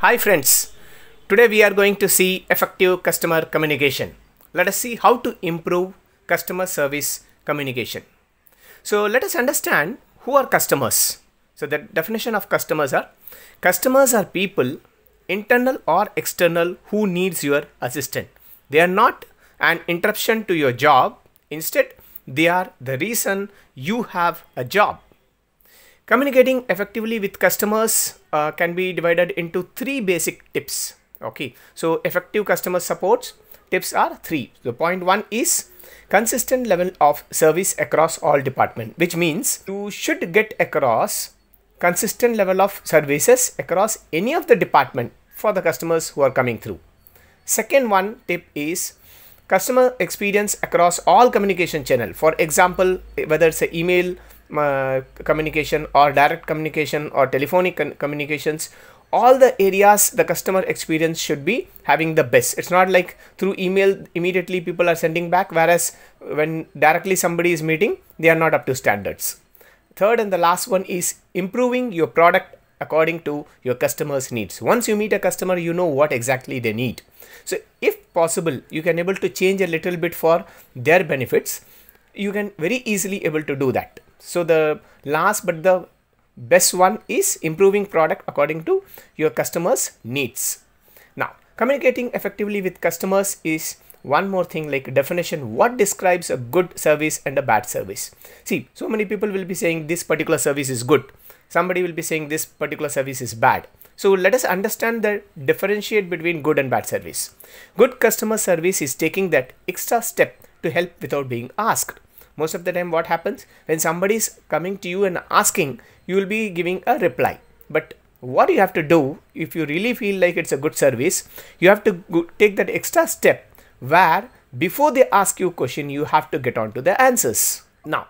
Hi friends, today we are going to see effective customer communication. Let us see how to improve customer service communication. So let us understand who are customers. So the definition of customers are people, internal or external, who needs your assistance. They are not an interruption to your job. Instead, they are the reason you have a job. Communicating effectively with customers can be divided into three basic tips. Okay, so effective customer support tips are three. The point one is consistent level of service across all departments, which means you should get across consistent level of services across any of the department for the customers who are coming through. Second one tip is customer experience across all communication channel. For example, whether it's an email communication or direct communication or telephonic communications, all the areas the customer experience should be having the best. It's not like through email immediately people are sending back, whereas when directly somebody is meeting, they are not up to standards. Third and the last one is improving your product according to your customers' needs. Once you meet a customer, you know what exactly they need. So if possible, you can able to change a little bit for their benefits. You can very easily able to do that. So the last but the best one is improving product according to your customers' needs. Now, communicating effectively with customers is one more thing, like definition. What describes a good service and a bad service? See, so many people will be saying this particular service is good. Somebody will be saying this particular service is bad. So let us understand the differentiate between good and bad service. Good customer service is taking that extra step to help without being asked. Most of the time what happens, when somebody is coming to you and asking, you will be giving a reply. But what you have to do, if you really feel like it's a good service, you have to take that extra step where before they ask you a question, you have to get on to the answers. Now,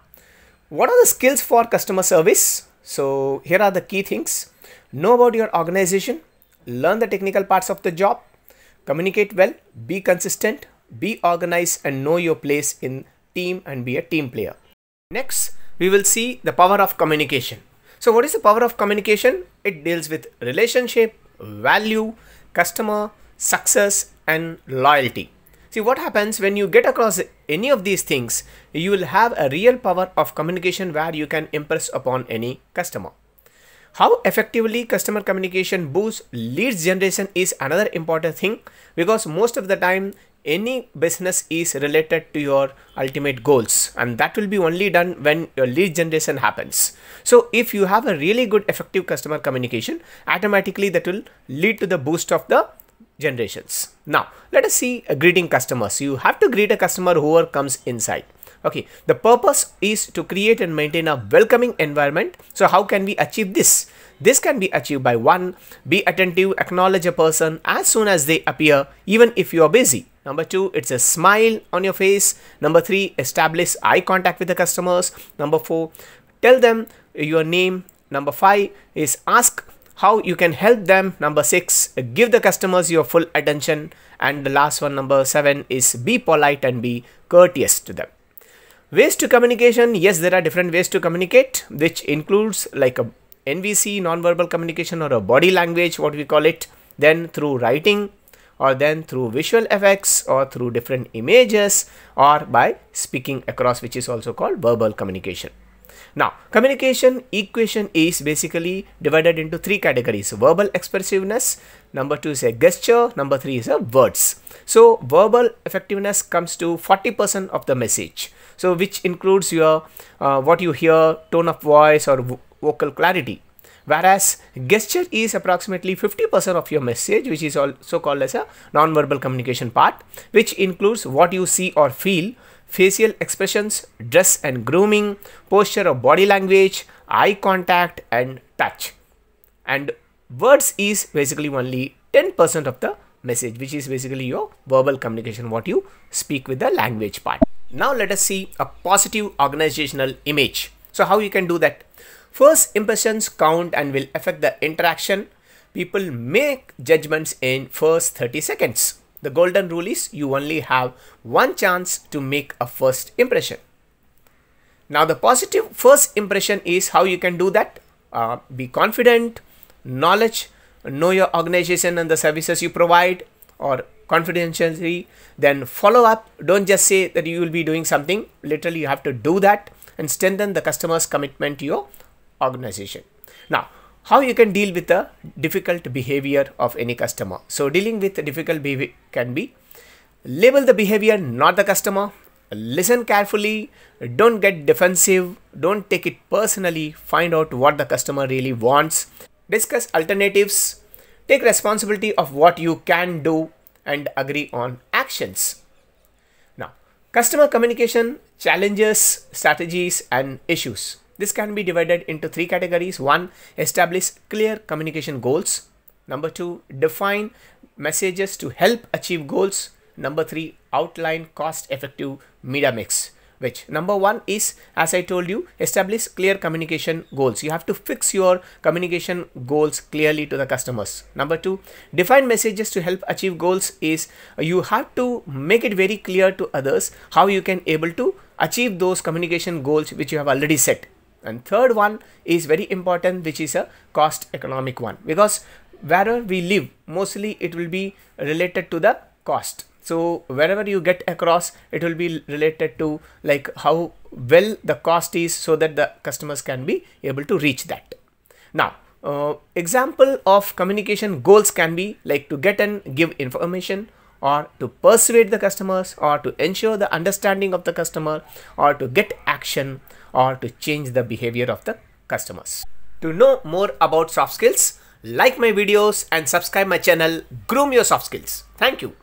what are the skills for customer service? So here are the key things. Know about your organization, learn the technical parts of the job, communicate well, be consistent, be organized, and know your place in team and be a team player. Next, we will see the power of communication. So what is the power of communication? It deals with relationship, value, customer, success, and loyalty. See, what happens when you get across any of these things, you will have a real power of communication where you can impress upon any customer. How effectively customer communication boosts leads generation is another important thing, because most of the time any business is related to your ultimate goals, and that will be only done when your lead generation happens. So if you have a really good effective customer communication, automatically that will lead to the boost of the generations. Now let us see greeting customers. You have to greet a customer whoever comes inside. Okay, the purpose is to create and maintain a welcoming environment. So how can we achieve this? This can be achieved by one, be attentive, acknowledge a person as soon as they appear, even if you are busy. Number two, it's a smile on your face. Number three, establish eye contact with the customers. Number four, tell them your name. Number five is ask how you can help them. Number six, give the customers your full attention. And the last one, number seven, is be polite and be courteous to them. Ways to communication. Yes, there are different ways to communicate, which includes like a NVC, non-verbal communication, or a body language, what we call it. Then through writing, or then through visual effects, or through different images, or by speaking across, which is also called verbal communication. Now, communication equation is basically divided into three categories. Verbal expressiveness, number two is a gesture, number three is a words. So verbal effectiveness comes to 40% of the message. So which includes your what you hear, tone of voice, or vocal clarity. Whereas gesture is approximately 50% of your message, which is also called as a non-verbal communication part, which includes what you see or feel, facial expressions, dress and grooming, posture or body language, eye contact, and touch. And words is basically only 10% of the message, which is basically your verbal communication, what you speak with the language part. Now let us see a positive organizational image. So how you can do that? First impressions count and will affect the interaction. People make judgments in first 30 seconds. The golden rule is you only have one chance to make a first impression. Now the positive first impression is how you can do that. Be confident, knowledge, know your organization and the services you provide, or confidentiality, then follow up. Don't just say that you will be doing something. Literally, you have to do that and strengthen the customer's commitment to your organization. Now, how you can deal with the difficult behavior of any customer. So dealing with difficult behavior can be: label the behavior, not the customer. Listen carefully. Don't get defensive. Don't take it personally. Find out what the customer really wants. Discuss alternatives. Take responsibility of what you can do and agree on actions. Now, customer communication challenges, strategies, and issues. This can be divided into 3 categories. 1. Establish clear communication goals. Number 2. Define messages to help achieve goals. Number 3. Outline cost-effective media mix. Which number 1 is, as I told you, establish clear communication goals. You have to fix your communication goals clearly to the customers. Number 2, define messages to help achieve goals is you have to make it very clear to others how you can able to achieve those communication goals which you have already set. And third one is very important, which is a cost economic one, because wherever we live, mostly it will be related to the cost. So wherever you get across, it will be related to like how well the cost is, so that the customers can be able to reach that. Now, example of communication goals can be like to get and give information, or to persuade the customers, or to ensure the understanding of the customer, or to get action, or to change the behavior of the customers. To know more about soft skills, like my videos and subscribe my channel, Groom Your Soft Skills. Thank you.